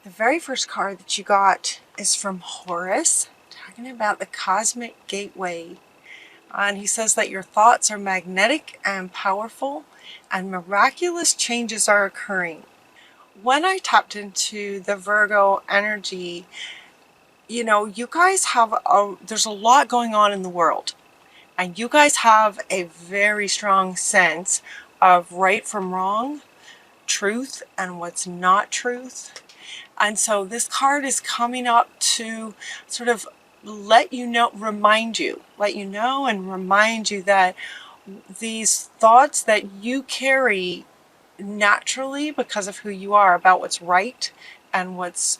The very first card that you got is from Horus, talking about the cosmic gateway. And he says that your thoughts are magnetic and powerful, and miraculous changes are occurring. When I tapped into the Virgo energy, you know, you guys have there's a lot going on in the world. And you guys have a very strong sense of right from wrong, truth and what's not truth. And so this card is coming up to sort of let you know, let you know and remind you that these thoughts that you carry naturally because of who you are about what's right and what's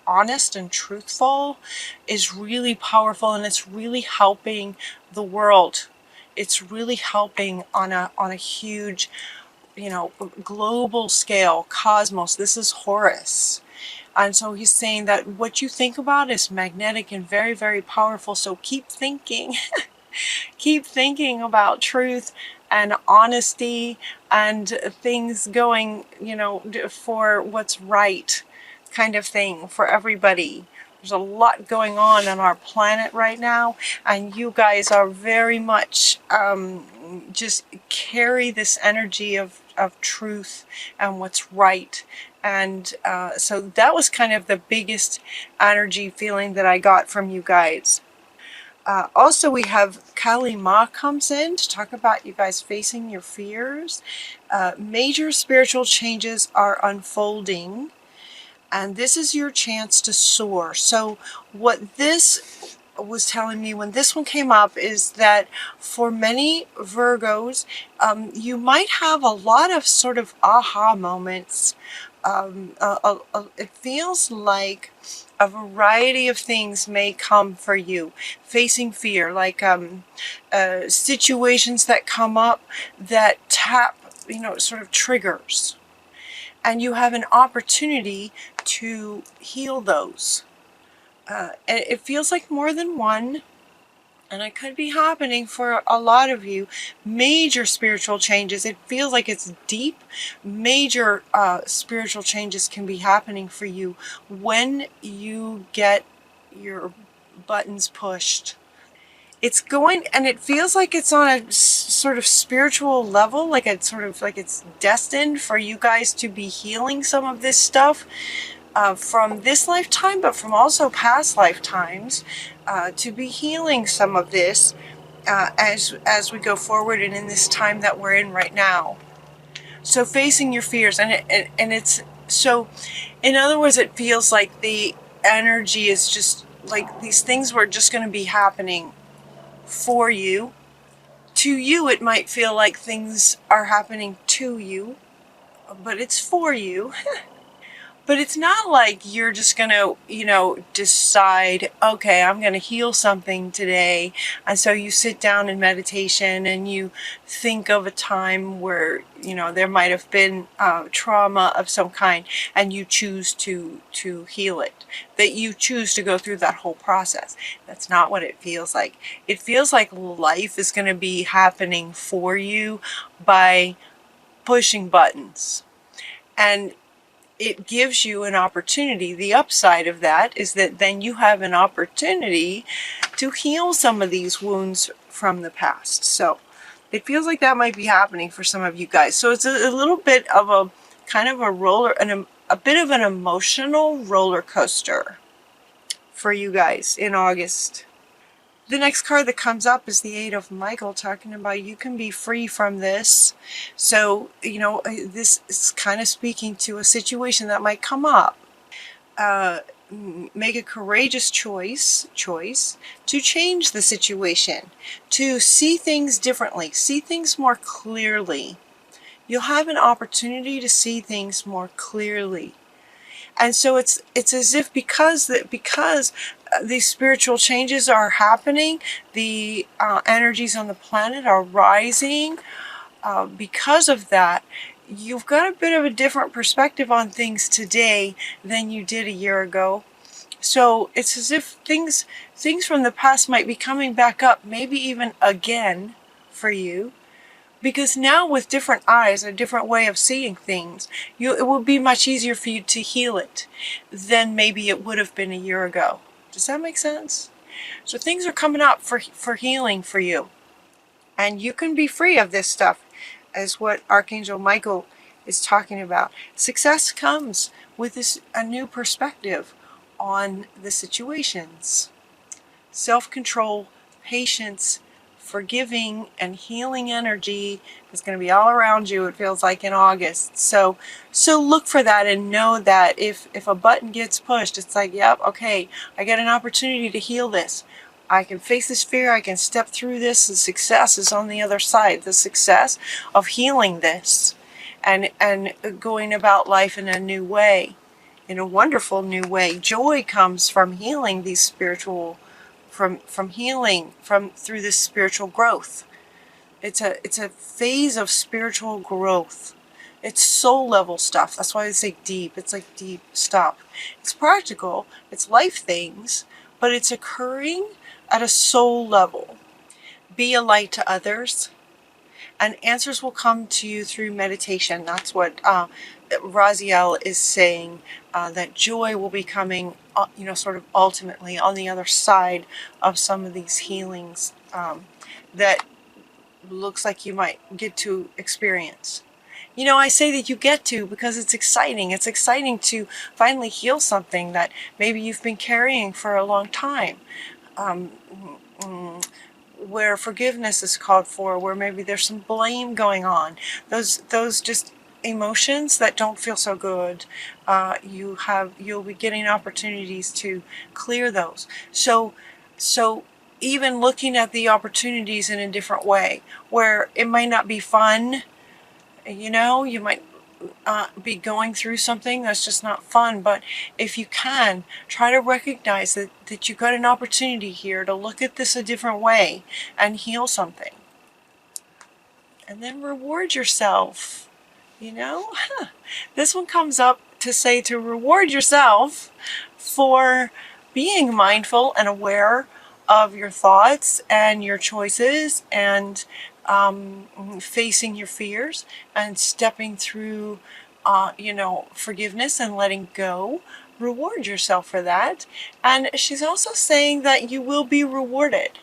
honest and truthful is really powerful, and it's really helping the world. It's really helping on a huge, you know, global scale, cosmos. This is Horus. And so he's saying that what you think about is magnetic and very, very powerful. So keep thinking, keep thinking about truth and honesty and things going, you know, for what's right kind of thing for everybody. There's a lot going on our planet right now, and you guys are very much just carry this energy of truth and what's right. And so that was kind of the biggest energy feeling that I got from you guys. Also, we have Kali Ma comes in to talk about you guys facing your fears. Major spiritual changes are unfolding, and this is your chance to soar. So what this was telling me when this one came up is that for many Virgos, you might have a lot of sort of aha moments. It feels like a variety of things may come for you. Facing fear, like situations that come up that tap, you know, sort of triggers. And you have an opportunity to heal those. And it feels like more than one, and it could be happening for a lot of you. Major spiritual changes. It feels like it's deep. Major spiritual changes can be happening for you when you get your buttons pushed. It's going, and it feels like it's on a sort of spiritual level, like it's sort of like it's destined for you guys to be healing some of this stuff from this lifetime, but from also past lifetimes, to be healing some of this as we go forward and in this time that we're in right now. So facing your fears, and it's so, in other words, it feels like the energy is just like these things were just going to be happening for you. To you, it might feel like things are happening to you, but it's for you. But it's not like you're just going to, you know, decide, okay, I'm going to heal something today. And so you sit down in meditation and you think of a time where, you know, there might have been trauma of some kind, and you choose to heal it. That you choose to go through that whole process. That's not what it feels like. It feels like life is going to be happening for you by pushing buttons. And it gives you an opportunity. The upside of that is that then you have an opportunity to heal some of these wounds from the past. So it feels like that might be happening for some of you guys. So it's a little bit of a kind of a roller, and a bit of an emotional roller coaster for you guys in August. The next card that comes up is the Eight of Michael, talking about you can be free from this. So, you know, this is kind of speaking to a situation that might come up. Make a courageous choice to change the situation, to see things differently, see things more clearly. You'll have an opportunity to see things more clearly. And so it's as if because these spiritual changes are happening, the energies on the planet are rising. Because of that, you've got a bit of a different perspective on things today than you did a year ago. So it's as if things from the past might be coming back up, maybe even again for you, Because now with different eyes, a different way of seeing things, it will be much easier for you to heal it than maybe it would have been a year ago. Does that make sense? So things are coming up for healing for you. And you can be free of this stuff, as what Archangel Michael is talking about. Success comes with a new perspective on the situations. Self-control, patience, forgiving, and healing energy is going to be all around you, it feels like, in August. So look for that and know that if a button gets pushed, it's like, yep, okay, I get an opportunity to heal this. I can face this fear, I can step through this. The success is on the other side. The success of healing this and going about life in a new way, in a wonderful new way. Joy comes from healing these spiritual, from healing through this spiritual growth. It's a phase of spiritual growth. It's soul level stuff. That's why I say deep. It's like deep stuff. It's practical. It's life things, but it's occurring at a soul level. Be a light to others, and answers will come to you through meditation. That's what Raziel is saying, that joy will be coming, sort of ultimately on the other side of some of these healings that looks like you might get to experience. I say that you get to because it's exciting. It's exciting to finally heal something that maybe you've been carrying for a long time. Where forgiveness is called for, where maybe there's some blame going on. Those just emotions that don't feel so good. You'll be getting opportunities to clear those. So even looking at the opportunities in a different way, where it might not be fun, you might be going through something that's just not fun, but if you can, try to recognize that you got an opportunity here to look at this a different way and heal something. And then reward yourself. This one comes up to say to reward yourself for being mindful and aware of your thoughts and your choices, and facing your fears and stepping through forgiveness and letting go. Reward yourself for that. And she's also saying that you will be rewarded,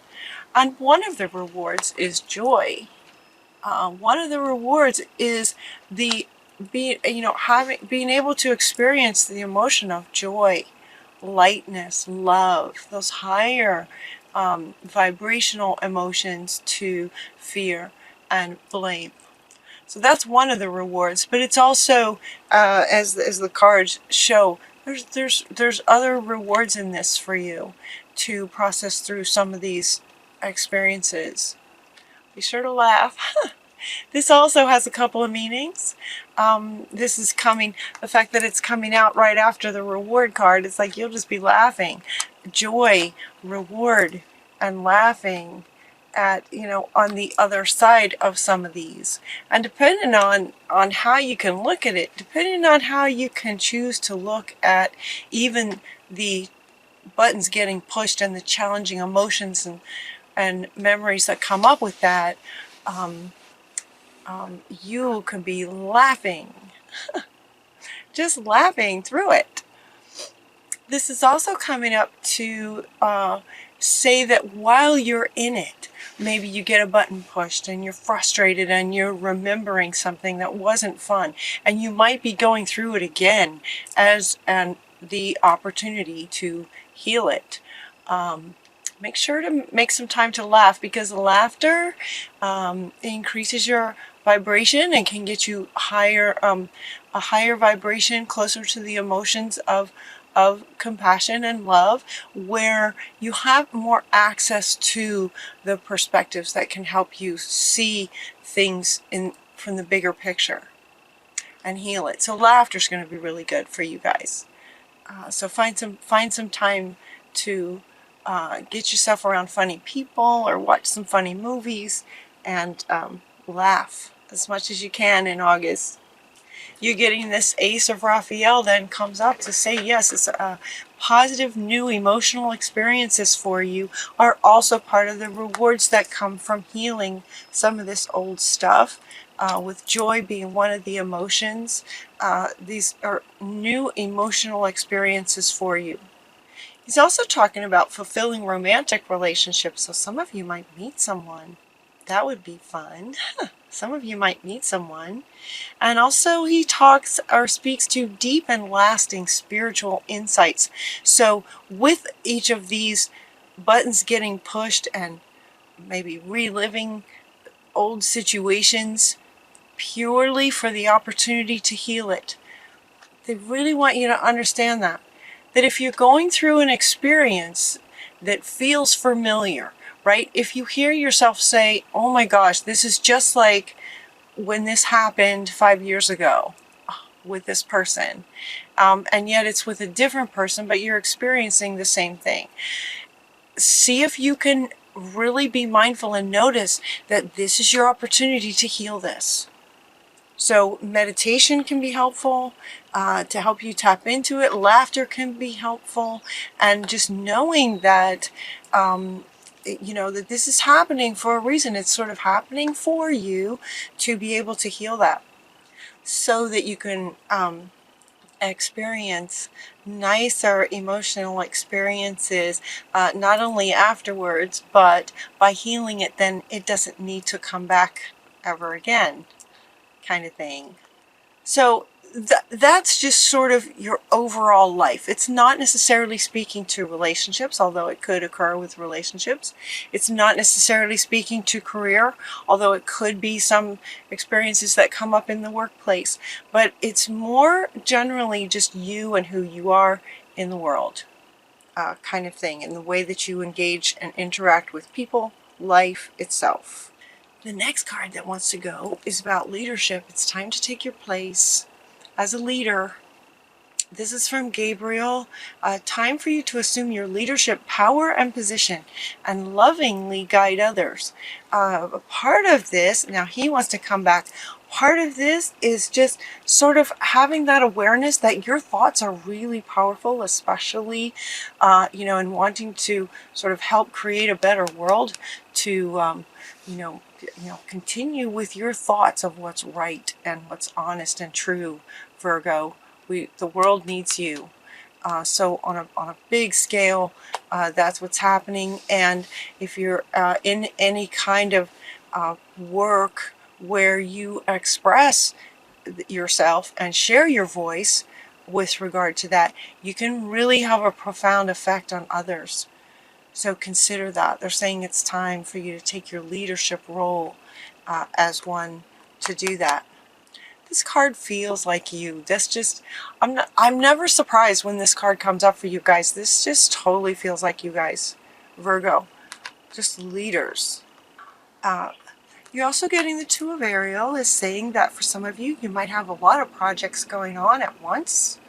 and one of the rewards is joy. One of the rewards is being able to experience the emotion of joy, lightness, love, those higher vibrational emotions to fear and blame. So that's one of the rewards, but it's also, as the cards show, there's other rewards in this for you to process through some of these experiences. Be sure to laugh. This also has a couple of meanings. This is the fact that it's coming out right after the reward card, it's like you'll just be laughing. Joy, reward, and laughing at, on the other side of some of these. And depending on how you can look at it, depending on how you can choose to look at even the buttons getting pushed and the challenging emotions and memories that come up with that, you can be laughing, just laughing through it. This is also coming up to say that while you're in it, maybe you get a button pushed and you're frustrated and you're remembering something that wasn't fun, and you might be going through it again as the opportunity to heal it. Make sure to make some time to laugh, because laughter increases your vibration and can get you higher, a higher vibration, closer to the emotions of compassion and love, where you have more access to the perspectives that can help you see things from the bigger picture and heal it. So laughter is going to be really good for you guys. So find some time to get yourself around funny people or watch some funny movies and laugh as much as you can in August. You getting this Ace of Raphael then comes up to say, yes, it's positive new emotional experiences for you are also part of the rewards that come from healing some of this old stuff. With joy being one of the emotions, these are new emotional experiences for you. He's also talking about fulfilling romantic relationships, so some of you might meet someone. That would be fun. Some of you might meet someone. And also he talks or speaks to deep and lasting spiritual insights. So with each of these buttons getting pushed and maybe reliving old situations purely for the opportunity to heal it, they really want you to understand that if you're going through an experience that feels familiar, right? If you hear yourself say, oh my gosh, this is just like when this happened 5 years ago with this person, and yet it's with a different person, but you're experiencing the same thing. See if you can really be mindful and notice that this is your opportunity to heal this. So meditation can be helpful to help you tap into it. Laughter can be helpful. And just knowing that, that this is happening for a reason. It's sort of happening for you to be able to heal that so that you can experience nicer emotional experiences, not only afterwards, but by healing it, then it doesn't need to come back ever again, kind of thing. So that's just sort of your overall life. It's not necessarily speaking to relationships, although it could occur with relationships. It's not necessarily speaking to career, although it could be some experiences that come up in the workplace. But it's more generally just you and who you are in the world, kind of thing, in the way that you engage and interact with people, life itself. The next card that wants to go is about leadership. It's time to take your place as a leader. This is from Gabriel. Time for you to assume your leadership power and position and lovingly guide others. Part of this, now he wants to come back, part of this is just sort of having that awareness that your thoughts are really powerful, especially, in wanting to sort of help create a better world, to, continue with your thoughts of what's right and what's honest and true, Virgo. The world needs you. So on a big scale, that's what's happening. And if you're in any kind of work where you express yourself and share your voice with regard to that, you can really have a profound effect on others. So consider that. They're saying it's time for you to take your leadership role as one to do that. This card feels like you. I'm never surprised when this card comes up for you guys. This just totally feels like you guys, Virgo. Just leaders. You're also getting the Two of Ariel is saying that for some of you, you might have a lot of projects going on at once.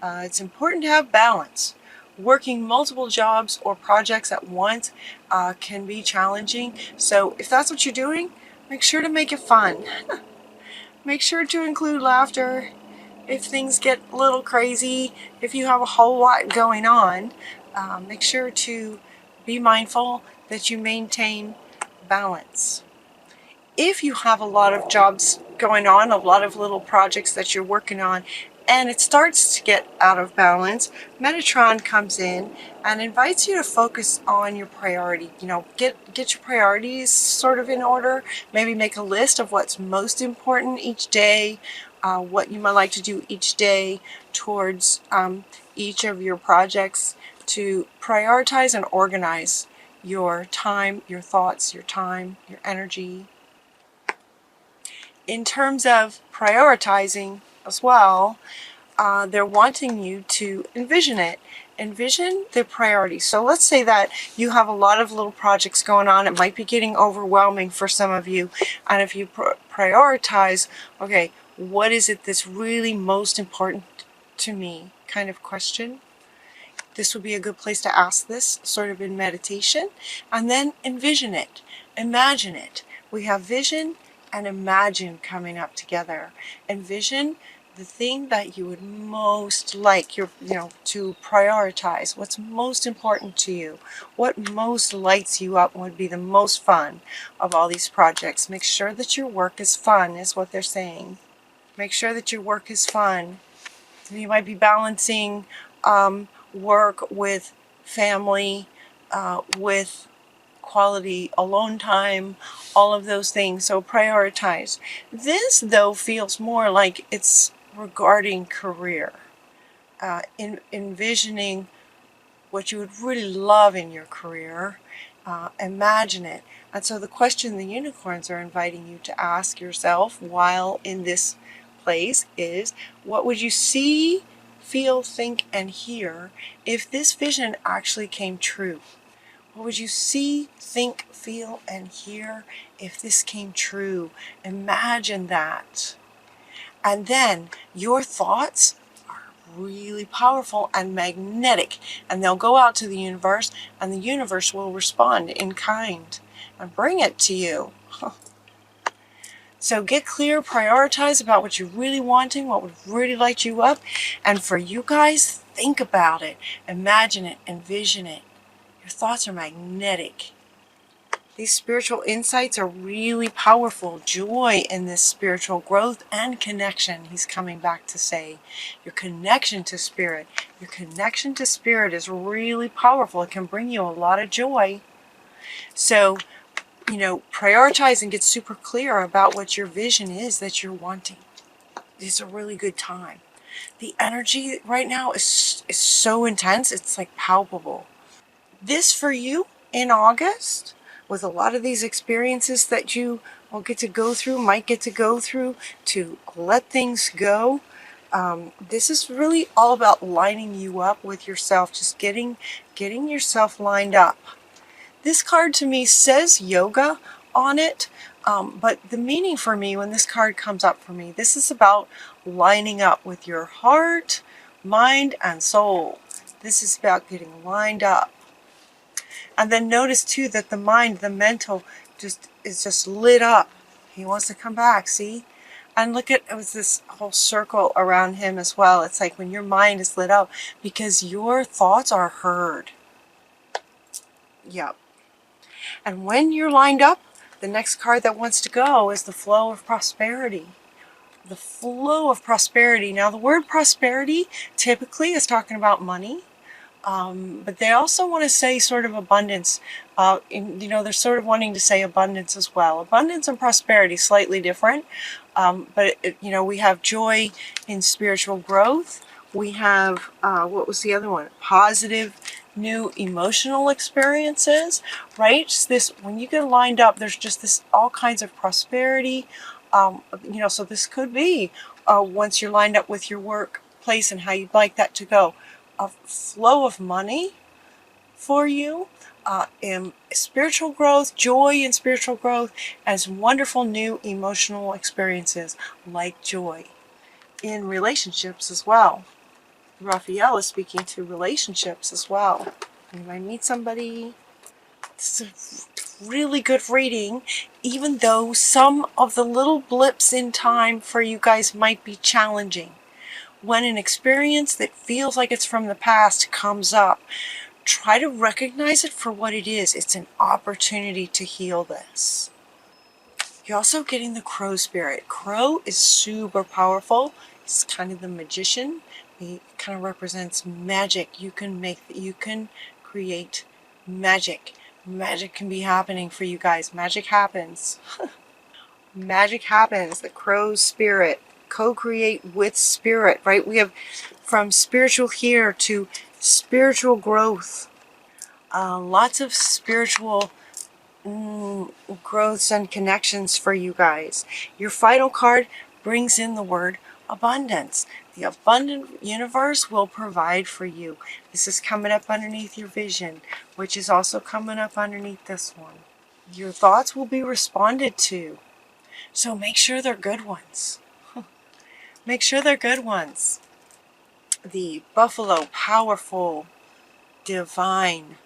It's important to have balance. Working multiple jobs or projects at once can be challenging. So if that's what you're doing, make sure to make it fun. Make sure to include laughter if things get a little crazy, if you have a whole lot going on. Make sure to be mindful that you maintain balance. If you have a lot of jobs going on, a lot of little projects that you're working on, and it starts to get out of balance, Metatron comes in and invites you to focus on your priority. Get your priorities sort of in order. Maybe make a list of what's most important each day, what you might like to do each day towards each of your projects, to prioritize and organize your time, your thoughts, your time, your energy. In terms of prioritizing as well, they're wanting you to envision it. Envision the priorities. So let's say that you have a lot of little projects going on. It might be getting overwhelming for some of you. And if you prioritize, okay, what is it that's really most important to me, kind of question. This would be a good place to ask this, sort of in meditation. And then envision it. Imagine it. We have vision and imagine coming up together. Envision the thing that you would most like to prioritize, what's most important to you, what most lights you up, would be the most fun of all these projects. Make sure that your work is fun, is what they're saying. Make sure that your work is fun. You might be balancing work with family, with quality alone time, all of those things. So prioritize. This, though, feels more like it's regarding career, envisioning what you would really love in your career. Imagine it. And so the question the unicorns are inviting you to ask yourself while in this place is, what would you see, feel, think, and hear if this vision actually came true? What would you see, think, feel, and hear if this came true? Imagine that. And then your thoughts are really powerful and magnetic, and they'll go out to the universe, and the universe will respond in kind and bring it to you. So get clear, prioritize about what you're really wanting, what would really light you up. And for you guys, think about it, imagine it, envision it. Your thoughts are magnetic. These spiritual insights are really powerful. Joy in this spiritual growth and connection, he's coming back to say. Your connection to spirit. Your connection to spirit is really powerful. It can bring you a lot of joy. So, prioritize and get super clear about what your vision is that you're wanting. It's a really good time. The energy right now is so intense, it's like palpable. This for you in August, with a lot of these experiences that you will get to go through, might get to go through, to let things go. This is really all about lining you up with yourself, just getting yourself lined up. This card to me says yoga on it, but the meaning for me when this card comes up for me, this is about lining up with your heart, mind, and soul. This is about getting lined up. And then notice too that the mind, the mental, is just lit up. He wants to come back, see? And look at, it was this whole circle around him as well. It's like when your mind is lit up because your thoughts are heard. Yep. And when you're lined up, the next card that wants to go is the flow of prosperity. The flow of prosperity. Now the word prosperity typically is talking about money. But they also want to say sort of abundance. They're sort of wanting to say abundance as well. Abundance and prosperity, slightly different. But we have joy in spiritual growth. We have, what was the other one? Positive new emotional experiences, right? This, when you get lined up, there's just this all kinds of prosperity. So this could be once you're lined up with your workplace and how you'd like that to go. A flow of money for you, in spiritual growth, joy in spiritual growth, as wonderful new emotional experiences like joy in relationships as well. Raphael is speaking to relationships as well. You might meet somebody. It's a really good reading, even though some of the little blips in time for you guys might be challenging. When an experience that feels like it's from the past comes up, try to recognize it for what it is. It's an opportunity to heal this. You're also getting the crow spirit. Crow is super powerful. It's kind of the magician. It kind of represents magic. You can create magic. Magic can be happening for you guys. Magic happens. Magic happens. The crow spirit. Co-create with spirit, right? We have from spiritual here to spiritual growth. Lots of spiritual growths and connections for you guys. Your final card brings in the word abundance. The abundant universe will provide for you. This is coming up underneath your vision, which is also coming up underneath this one. Your thoughts will be responded to. So make sure they're good ones. Make sure they're good ones. The buffalo, powerful, divine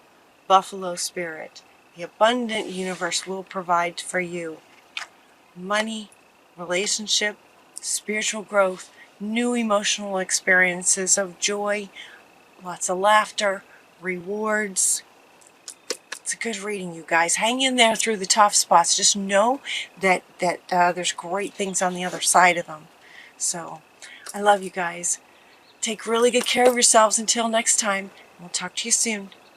buffalo spirit. The abundant universe will provide for you. money, relationship, spiritual growth, new emotional experiences of joy, lots of laughter, rewards. It's a good reading, you guys. Hang in there through the tough spots. Just know that there's great things on the other side of them. So, I love you guys. Take really good care of yourselves until next time. We'll talk to you soon.